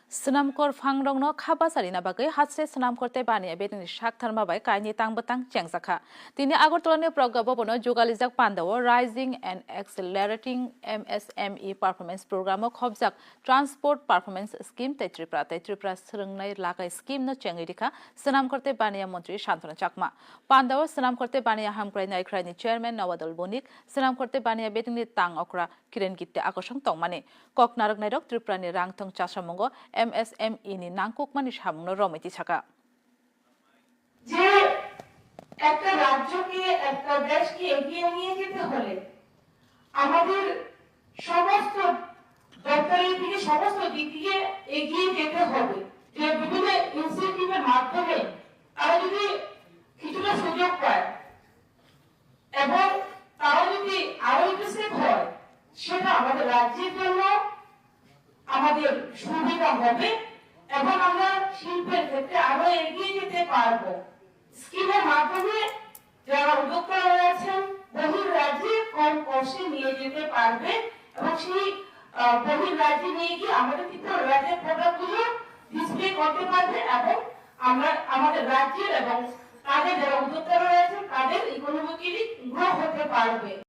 Senamkor Fangrongno Kabasarina Bagai Hatse Senamkorte Bani Abedin Shaktarma by Kaini Tangbatang Chengsaka. Tini Agotolani Progabono Jugalizak Pandawo Rising and Accelerating MSME Performance Program of Hobzak Transport Performance Scheme Tetripra Srungnai Laka Scheme no Chengidika Senamkorte Bania Montri Shantana Chakma. Pandawo Senamkorte Bania Hamkrai Naikrani Chairman Nawadal Bonik Senamkorte Bania Bedini Tang Okra Kiren Gitte Akosang Tongmani Kok Narak Naidok Triprani Rang Tong Chasamongo MSME ni nangkuk manis hamno romiti ছাকা যে একটা রাজ্যকে একটা দেশকে এগিয়ে নিয়ে যেতে হলে আমাদের সমস্ত দপ্তরের থেকে সমস্ত দিক থেকে এগিয়ে যেতে হবে যে বিভিন্ন ইনসেন্টিভের মাধ্যমে তারা যদি কিছুটা সুযোগ পায় এবং তারা যদি আরো ইনভেস্ট হয় সেটা আমাদের রাজ্যের জন্য আমাদের সুবিধা হবে এবং আমরা শিল্পের ক্ষেত্রে আরো এগিয়ে যেতে পারবো স্কিমের মাধ্যমে যারা উদ্যোক্তা রয়েছেন বহির রাজ্যে কম কষ্টে নিয়ে যেতে পারবে এবং সেই বহির রাজ্যে নিয়ে গিয়ে আমাদের কিন্তু রাজ্যের প্রোডাক্টগুলো ডিসপ্লে করতে পারবে এবং আমরা আমাদের রাজ্যের এবং তাদের যারা উদ্যোক্তা রয়েছেন তাদের ইকোনমিক্যালি গ্রো হতে পারবে।